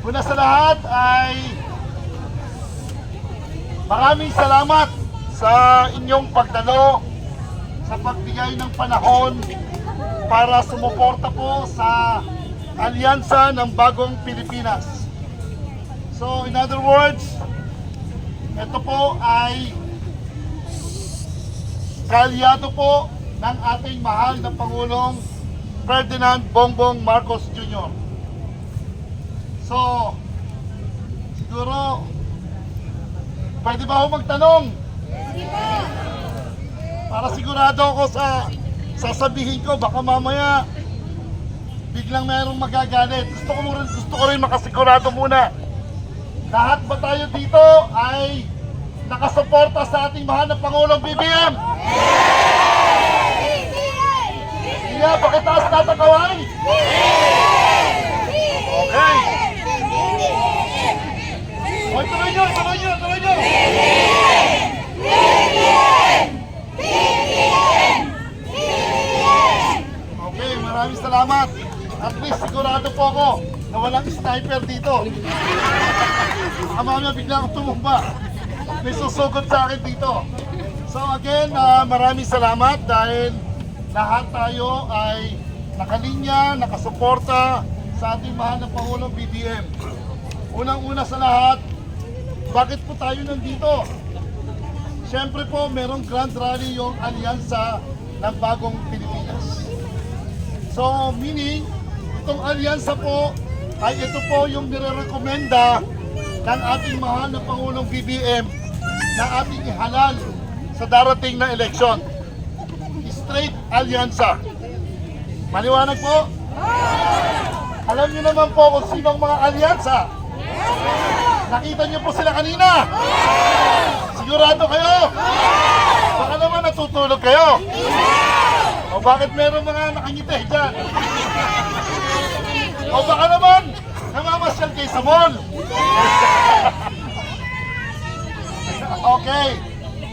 Una sa lahat ay maraming salamat sa inyong pagdalo, sa pagbigay ng panahon para sumuporta po sa alyansa ng Bagong Pilipinas. So in other words, ito po ay kaalyado po ng ating mahal na Pangulong Ferdinand Bongbong Marcos Jr. So, siguro, pwede ba ako magtanong? Para sigurado ako sa sasabihin ko, baka mamaya biglang mayroong magagalit. Gusto ko rin makasigurado muna. Lahat ba tayo dito ay nakasuporta sa ating mahal na Pangulong BBM? Yeah, pakitaas natin kaway. Okay. Oy, tuloy nyo. Okay, maraming salamat. At least sigurado po ako na walang sniper dito. Baka mamaya bigla akong tumumba. May susugod sa akin dito. So again, maraming salamat dahil lahat tayo ay nakalinya, nakasuporta sa ating mahal na Pangulong BBM. Unang-una sa lahat, bakit po tayo nandito? Siyempre po, merong grand rally yung alyansa ng Bagong Pilipinas. So, meaning, itong alyansa po, ay ito po yung nirerekomenda ng ating mahal na Pangulong BBM na ating ihalal sa darating na eleksyon. Straight alyansa. Maliwanag po? Alam niyo naman po kung sino ang mga alyansa. Nakita niyo po sila kanina. Sigurado kayo? Baka naman natutulog kayo. O bakit meron mga nakangiti dyan? O baka naman namamasyal kayo sa mall. Okay.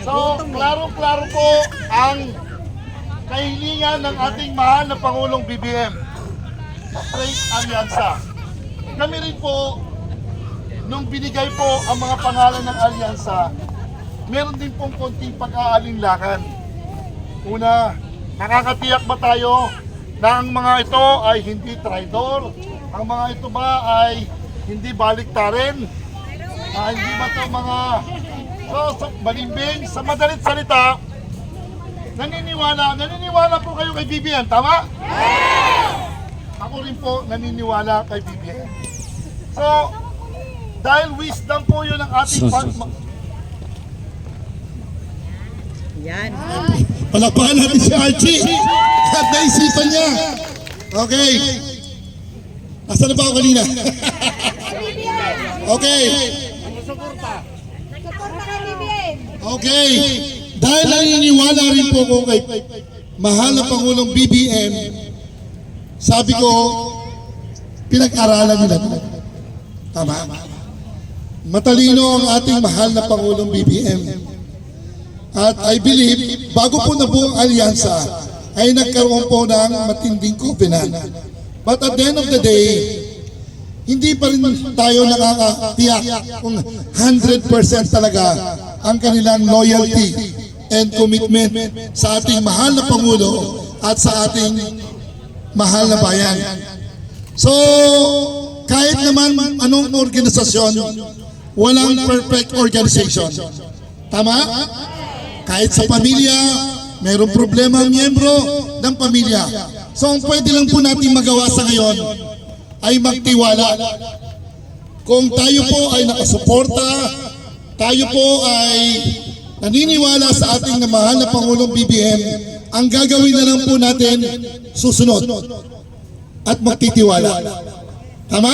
So, klaro-klaro po ang kahilingan ng ating mahal na Pangulong BBM. Straight alyansa. Kami rin po, nung binigay po ang mga pangalan ng alyansa, meron din pong konting pag-aalinlangan. Una, nakakatiyak ba tayo na ang mga ito ay hindi traidor? Ang mga ito ba ay hindi baliktarin? Hindi ba ito mga balimbing? Sa madalit salita, naniniwala po kayo kay BBM, tama? Ako rin po naniniwala kay BBM. So, dahil wisdom po yun ang ating Yan. Palakpakan natin si Archie at naisipan niya. Okay. Asan na ba ako kanina? Okay. Okay. Dahil naniniwala rin po ko kay mahal na Pangulong BBM, sabi ko, pinag-aralan nila ito. Tama? Matalino ang ating mahal na Pangulong BBM. At I believe, bago po nabuo ang alyansa, ay nagkaroon po ng matinding covenant. But at the end of the day, hindi pa rin tayo nakakatiyak kung 100% talaga ang kanilang loyalty and commitment sa ating mahal na Pangulo at sa ating mahal na bayan. So, kahit naman anong organisasyon, walang perfect organization. Tama? Kahit sa pamilya, mayroong problema ang miyembro ng pamilya. So, ang pwede lang po natin magawa sa ngayon ay magtiwala. Kung tayo po ay nakasuporta, tayo po ay naniniwala sa ating mahal na Pangulong BBM, ang gagawin na lang po natin, susunod at magtitiwala. Tama?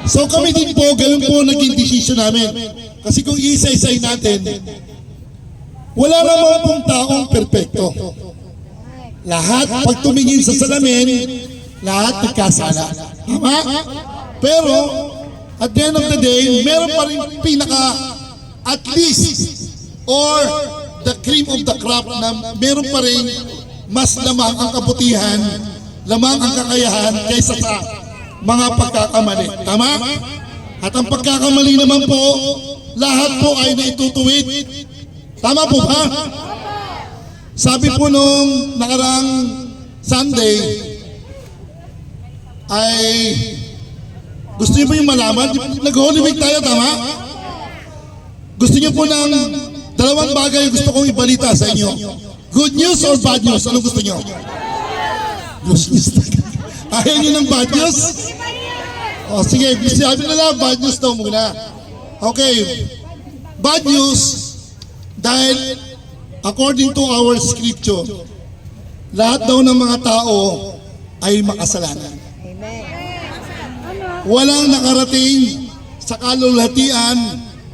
So kami din po, ganun po naging desisyon namin. Kasi kung isa-isay natin, wala naman pong taong perpekto. Lahat, pag tumingin sa salamin, lahat nagkasala. Tama? Pero, at the end of the day, meron pa rin pinaka, at least, or the cream of the crop na meron pa rin mas lamang ang kabutihan, lamang ang kakayahan kaysa sa mga pagkakamali. Tama? At ang pagkakamali naman po, lahat po ay naitutuwid. Tama po ba? Sabi po nung nakarang Sunday, ay gusto niyo po yung malaman? Nag-Holy Week tayo, tama? Gusto niyo po ng dalawang bagay gusto kong ibalita sa inyo. Good news or bad news? Ano gusto niyo? Good news. Ayaw niyo ng bad news? O sige, sabi nila bad news daw muna. Okay. Bad news dahil according to our scripture, lahat daw ng mga tao ay makasalanan. Walang nakarating sa kalulatian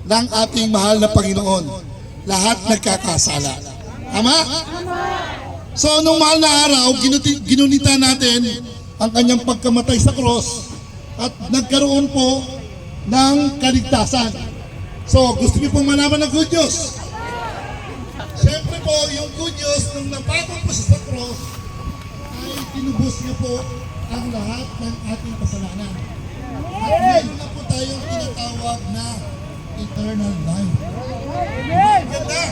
ng ating mahal na Panginoon. Lahat nagkakasala. Tama? So, nung mahal na araw, ginunita natin ang kanyang pagkamatay sa cross at nagkaroon po ng kaligtasan. So, gusto niyo pong malaman ng good news? Siyempre po, yung good news, nung napagod po siya sa cross, ay tinubos niyo po ang lahat ng ating kasalanan. At meron na po tayong tinatawag na eternal life. Ganda!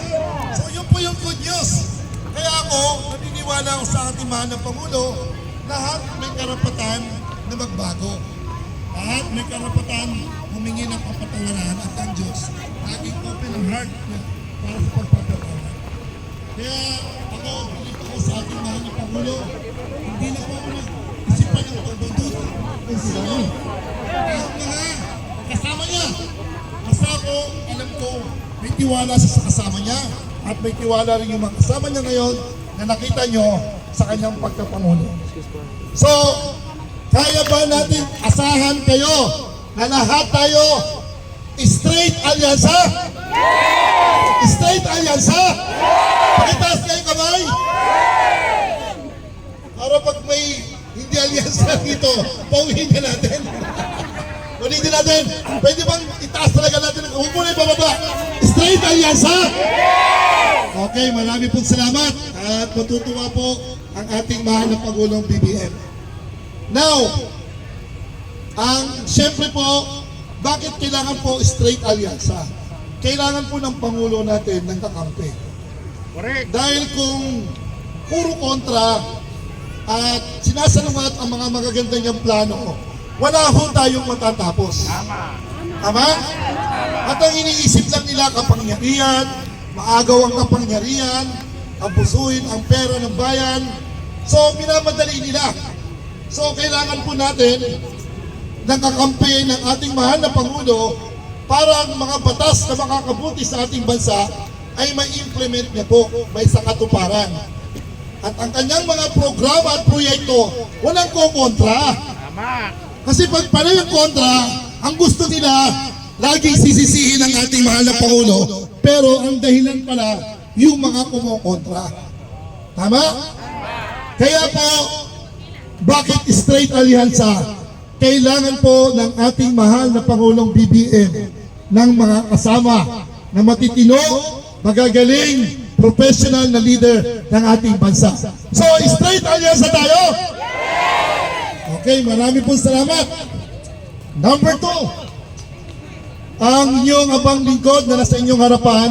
So yun po yung good news. Kaya ako, naniniwala ako sa ating mahal na Pangulo, lahat may karapatan na magbago. Lahat may karapatan humingi ng kapatawaran at ang Diyos laging open ang heart niya para sa pagpapatawaran. Kaya ako, pilit ako sa ating mahal na Pangulo, hindi na po ako nag-isipan ng pagdudod kung sino. Ang mga kasama niya. Kasi ako, alam ko, may tiwala sa kasama niya at may tiwala rin yung mga kasama niya ngayon na nakita nyo sa kanyang pagkapangulo. So, kaya ba natin asahan kayo na lahat tayo straight alyansa? Straight alyansa? Pakitaas kayo kamay? Para pag may hindi alyansa dito, pauwiin ka natin. Ulitin natin, pwede bang itaas talaga natin? Huwag mo na ibababa. Straight alyansa? Okay, marami pong salamat. At matutuwa po ang ating mahal na Pangulong BBM. Now, siyempre po, bakit kailangan po straight alyansa? Kailangan po ng Pangulo natin ng kakampi. Correct. Dahil kung puro kontra at sinasalungat ang mga magaganda niyang plano, wala ho tayong matatapos. Tama? At ang iniisip lang nila kapangyarihan, maagaw ang kapangyarihan, abusuhin ang pera ng bayan. So, minamadali nila. So, kailangan po natin ng kakampi ng ating mahal na Pangulo para ang mga batas na makakabuti sa ating bansa ay ma-implement niya po, may sakatuparan. At ang kanyang mga programa at proyekto, walang kukontra. Kasi pag panay ang kontra, ang gusto nila, laging sisisihin ang ating mahal na Pangulo. Pero ang dahilan pala, yung mga kumokontra. Tama? Kaya po, bakit straight alyansa? Kailangan po ng ating mahal na Pangulong BBM ng mga kasama na matitino, magagaling, professional na leader ng ating bansa. So, straight alyansa tayo? Okay, marami pong salamat. Number 2, ang inyong abang lingkod na nasa inyong harapan,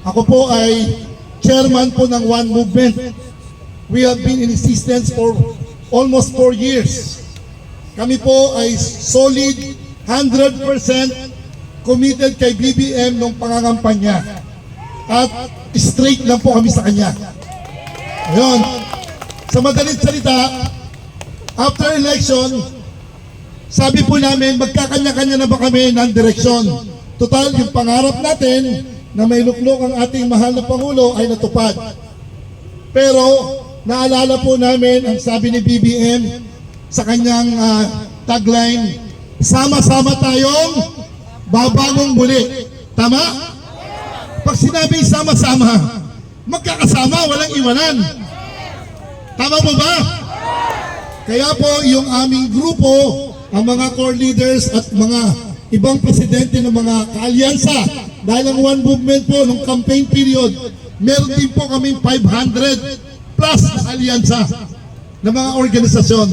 ako po ay chairman po ng One Movement. We have been in existence for almost 4 years. Kami po ay solid, 100% committed kay BBM nung pangangampanya. At straight lang po kami sa kanya. Ayun. Sa madaling salita, after election, sabi po namin, magkakanya-kanya na ba kami ng direksyon? Total, yung pangarap natin na may luklok ang ating mahal na Pangulo ay natupad. Pero, naalala po namin ang sabi ni BBM sa kanyang tagline, sama-sama tayong babangong muli. Tama? Pag sinabi sama-sama, magkakasama, walang iwanan. Tama po ba? Kaya po yung aming grupo, ang mga core leaders at mga ibang presidente ng mga kaalyansa, dahil ang One Movement po, nung campaign period, meron din po kaming 500 plus na alyansa ng mga organisasyon.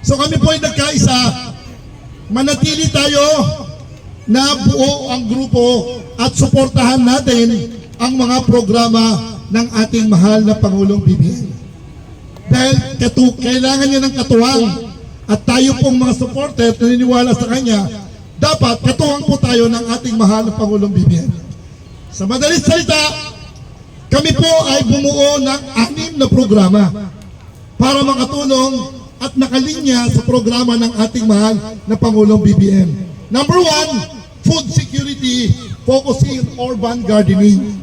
So kami po ay nagkaisa manatili tayo na buo ang grupo at suportahan natin ang mga programa ng ating mahal na Pangulong BBM. Dahil kailangan niya ng katuwang at tayo pong mga supporter na naniniwala sa kanya, dapat katuwang po tayo ng ating mahal na Pangulong BBM. Sa madaling salita, kami po ay bumuo ng 6 na programa para makatulong at nakalinya sa programa ng ating mahal na Pangulong BBM. Number 1, food security, focusing on urban gardening.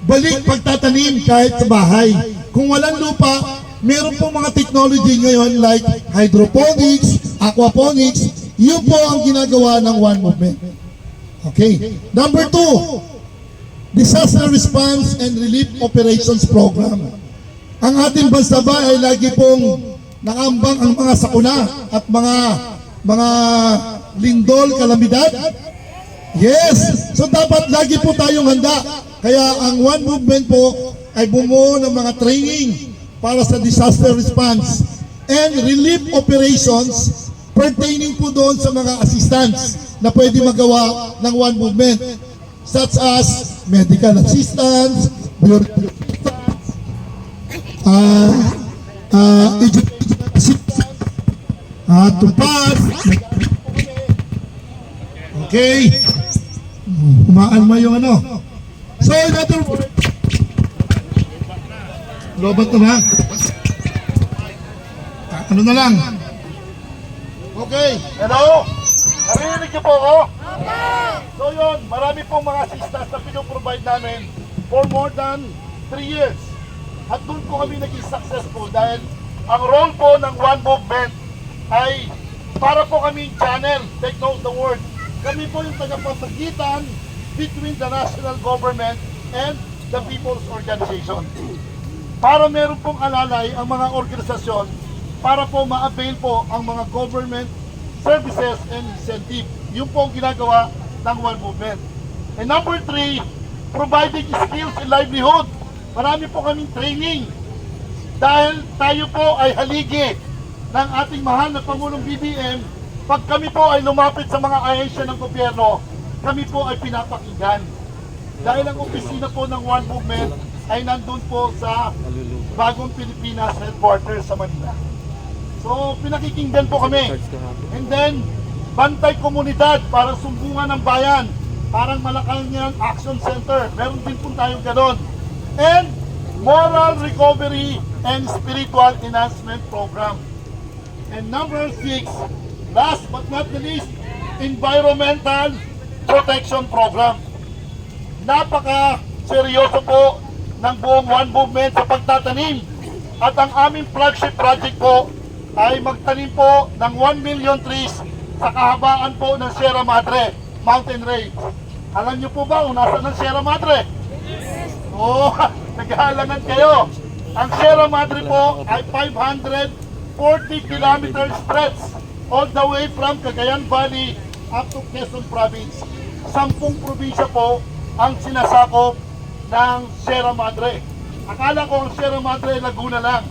Balik pagtatanim kahit sa bahay. Kung walang lupa, meron po mga technology ngayon like hydroponics, aquaponics, yun po ang ginagawa ng One Movement. Okay. Number 2, disaster response and relief operations program. Ang ating bansa ba ay lagi pong nakambang ang mga sakuna at mga lindol, kalamidad? Yes! So dapat lagi po tayong handa. Kaya ang One Movement po ay bumuo ng mga training para sa disaster response and relief operations pertaining po doon sa mga assistance na pwede magawa ng One Movement, such as medical assistance, bureaucratic tupad. Okay. Humaan mo yung ano. So, in other words, lobat na ba? Ano na lang? Okay, hello? Narinig niyo po ako? So yun, marami pong mga assistance na pinoprovide namin for more than 3 years. At doon po kami naging successful dahil ang role po ng One Movement ay para po kaming channel, take note the word. Kami po yung tagapamagitan between the national government and the people's organization. Para meron pong alalay ang mga organisasyon para po ma-avail po ang mga government services and incentive. Yun po ang ginagawa ng One Movement. And number 3, providing skills and livelihood. Marami po kaming training dahil tayo po ay haligi ng ating mahal na Pangulong BBM. Pag kami po ay lumapit sa mga ahensya ng gobyerno, kami po ay pinapakinggan. Dahil ang opisina po ng One Movement ay nandun po sa Bagong Pilipinas Headquarters sa Manila. So pinakikinggan po kami. And then, bantay komunidad para sumbungan ng bayan. Parang Malacanang Action Center. Meron din po tayong ganon. And moral recovery and spiritual enhancement program. And number 6, last but not the least, environmental protection program. Napaka seryoso po ng buong One Movement sa pagtatanim. At ang aming flagship project po ay magtanim po ng 1 million trees sa kahabaan po ng Sierra Madre Mountain Range. Alam niyo po ba kung nasaan ang Sierra Madre? Oh, naghahalangan kayo. Ang Sierra Madre po ay 540 kilometers stretch all the way from Cagayan Valley up to Quezon Province. 10 probinsya po ang sinasakop ng Sierra Madre. Akala ko ang Sierra Madre Laguna lang.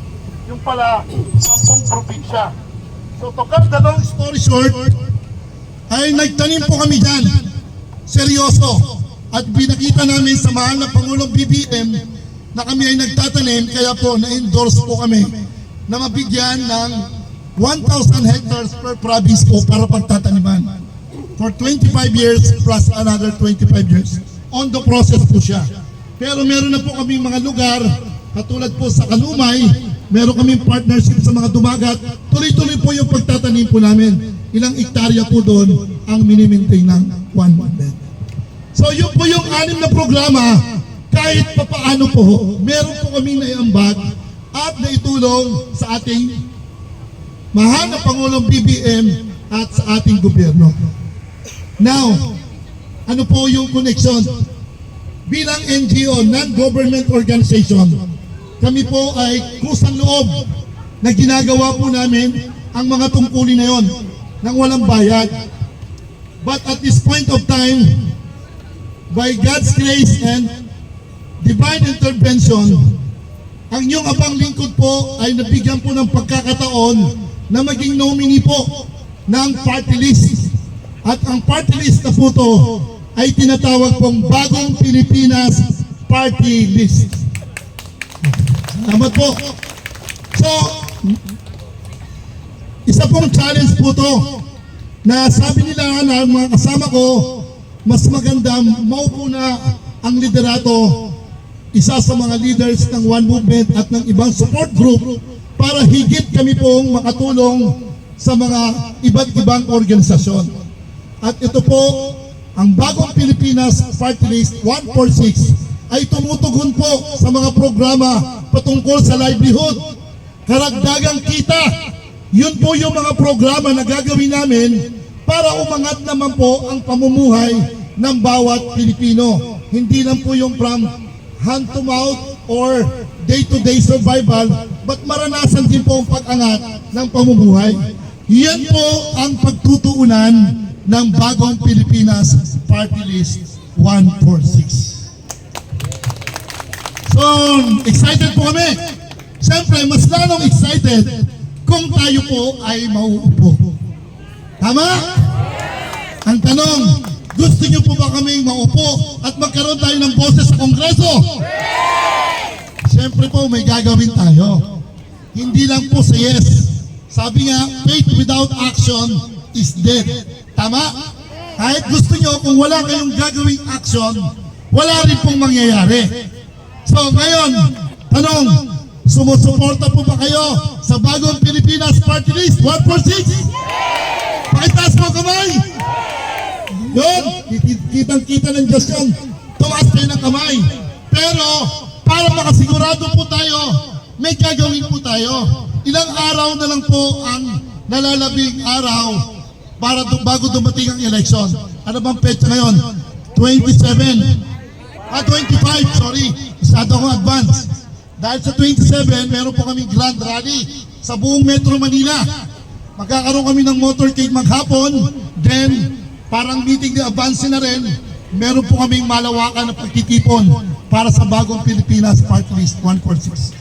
Yung pala, 10 probinsya. So to cut the long story short, ay nagtanim po kami dyan. Seryoso. At binakita namin sa mahal na Pangulong BBM na kami ay nagtatanim, kaya po na-endorse po kami na mabigyan ng 1,000 hectares per province po para pagtataniman. For 25 years plus another 25 years. On the process po siya. Pero meron na po kaming mga lugar, katulad po sa Kalumay, meron kaming partnership sa mga dumagat. Tuloy-tuloy po yung pagtatanim po namin. Ilang ektarya po doon ang minimaintain ng One Movement. So yun po yung 6 na programa, kahit papaano po, meron po kaming naiambag at naitulong sa ating mahal na Pangulong BBM at sa ating gobyerno. Now, ano po yung connection? Bilang NGO, non-government organization, kami po ay kusang loob na ginagawa po namin ang mga tungkulin na yon nang walang bayad. But at this point of time, by God's grace and divine intervention, ang iyong abang lingkod po ay nabigyan po ng pagkakataon na maging nominee po ng party list. At ang party list na po to ay tinatawag pong Bagong Pilipinas Party List. Salamat po. So, isa pong challenge po to na sabi nila na mga kasama ko, mas maganda maupo na ang liderato, isa sa mga leaders ng One Movement at ng ibang support group para higit kami pong makatulong sa mga iba't ibang organisasyon. At ito po, ang Bagong Pilipinas Party List 146 ay tumutugon po sa mga programa patungkol sa livelihood, karagdagang kita. Yun po yung mga programa na gagawin namin para umangat naman po ang pamumuhay ng bawat Pilipino. Hindi lang po yung from hand to mouth or day-to-day survival, but maranasan din po ang pag-angat ng pamumuhay. Yan po ang pagtutuunan ng Bagong Pilipinas Party List 146. So, excited po kami. Siyempre, mas lalong excited kung tayo po ay mauupo. Tama? Ang tanong, gusto niyo po ba kaming maupo at magkaroon tayo ng boses sa Kongreso? Siyempre po, may gagawin tayo. Hindi lang po sa yes. Sabi nga, faith without action is dead. Tama? Kahit gusto nyo, kung wala kayong gagawing action, wala rin pong mangyayari. So ngayon, tanong, sumusuporta po ba kayo sa Bagong Pilipinas Party List 146? Pakitaas mo kamay! Yun, kitang-kita ng Diyos yun. Tumaas kayo ng kamay. Pero, para makasigurado po tayo, may gagawin po tayo. Ilang araw na lang po ang nalalabing araw para bago dumating ang election. Ano bang petsa ngayon? 27. 25, sorry. Masyado akong advance. Dahil sa 27, meron po kaming grand rally sa buong Metro Manila. Magkakaroon kami ng motorcade maghapon. Then, parang meeting na advance na rin, meron po kaming malawakan na pagtitipon para sa Bagong Pilipinas Party List 146.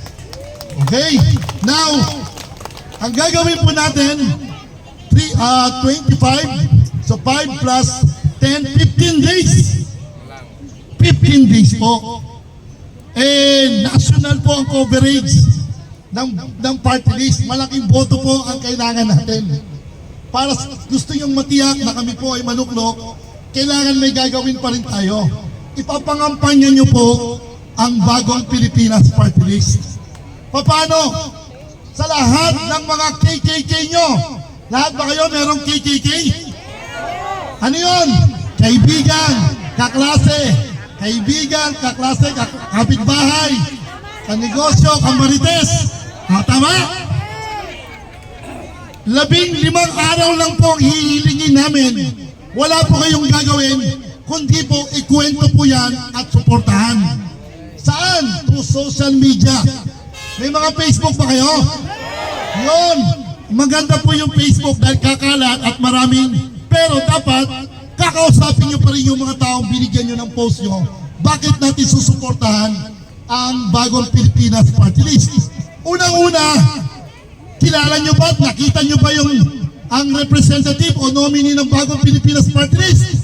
Okay? Now, ang gagawin po natin, 25, so 5 plus 10, 15 days. 15 days po. National po ang coverage ng party list. Malaking boto po ang kailangan natin. Para gusto nyong matiyak na kami po ay maluklok, kailangan may gagawin pa rin tayo. Ipapangampanya nyo po ang Bagong Pilipinas Party List. Paano? Sa lahat ng mga KKK nyo, lahat ba kayo merong KKK? Ano yun? Kaibigan, kaklase, kapitbahay, kanegosyo, kamarites. Tama? 15 araw lang po ang hihilingin namin. Wala po kayong gagawin, kundi po ikwento po yan at suportahan. Saan? Through social media. May mga Facebook ba kayo? Yun. Maganda po yung Facebook dahil kakalat at maraming, pero dapat kakausapin nyo pa rin yung mga taong binigyan nyo ng post nyo. Bakit natin susuportahan ang Bagong Pilipinas Party List? Unang-una, kilala nyo ba at nakita nyo ba ang representative o nominee ng Bagong Pilipinas Party List?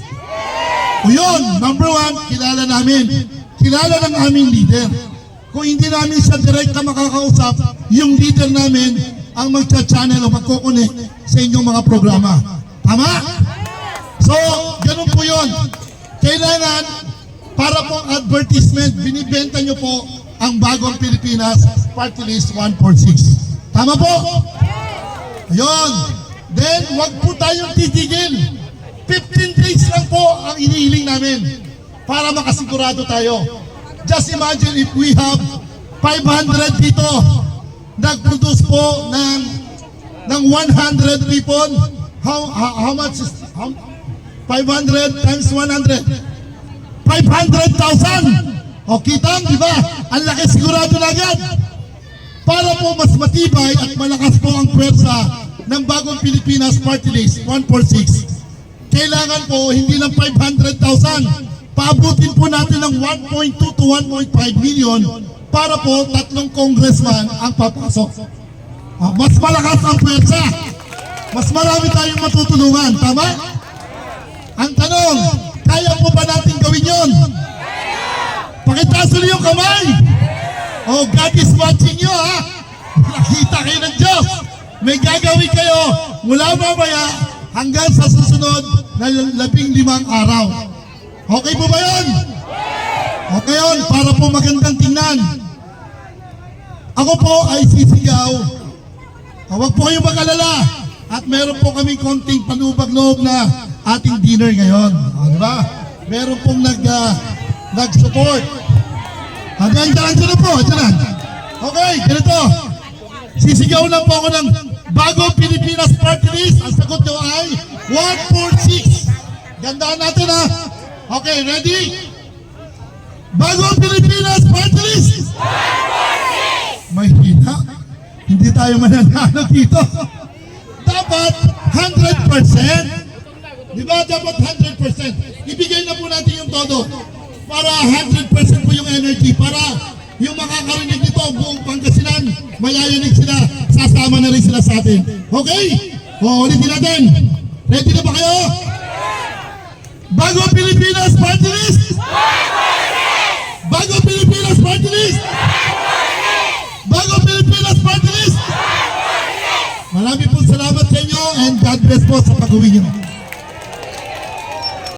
O yun, number 1, kilala namin. Kilala ng aming leader. Kung hindi namin siya direkta makakausap, yung leader namin ang magcha-channel o magkoconnect sa inyong mga programa. Tama? So, ganun po yun. Kailangan, para pong advertisement, binibenta nyo po ang Bagong Pilipinas Party List 146. Tama po? Ayun. Then, wag po tayong titigil. 15 days lang po ang inihiling namin para makasigurado tayo. Just imagine if we have 500 dito, nag-produce po ng 100 ribbon. How much is 500 times 100? 500,000! O kitang, di ba? Ang laki, sigurado na agad. Para po mas matibay at malakas po ang pwersa ng Bagong Pilipinas Party List 146, kailangan po hindi lang 500,000, paabutin po natin ng 1.2 to 1.5 million para po 3 congressman ang papasok. Mas malakas ang pwersa. mas marami tayong matutulungan. Tama? Ang tanong, kaya po ba natin gawin yon? Pakitaas ulit yung kamay. Oh, God is watching you, ha? Nakita kayo ng Diyos. May gagawin kayo mula mamaya hanggang sa susunod na 15 araw. Okay po ba yun? Okay yun, para po magandang tingnan. Ako po ay sisigaw. Huwag po kayong mag-alala. At meron po kami konting panubag-loob na ating dinner ngayon. O, di ba? Meron pong nag-support. Hanggang dyan na po. Dyan. Okay, ganito. Sisigaw lang po ako ng Bagong Pilipinas Party List. Ang sagot nyo ay 146. Gandaan natin, ha? Okay, ready? Bagong Pilipinas Party List! 146! May hina. Hindi tayo mananalo dito. Dapat 100%. Di ba? Dapat 100%. Ibigay na po natin yung todo. Para 100% po yung energy. Para yung makakarinig nito, buong Pangasinan, mayayanig sila, sasama na rin sila sa atin. Okay? O, ulitin natin. Ready na ba kayo? Bagong Pilipinas Party List! 146! Bagong Pilipinas Party List! 146! Bagong Pilipinas Party List! 146! Marami pong salamat sa inyo and God bless po sa pag-uwi nyo.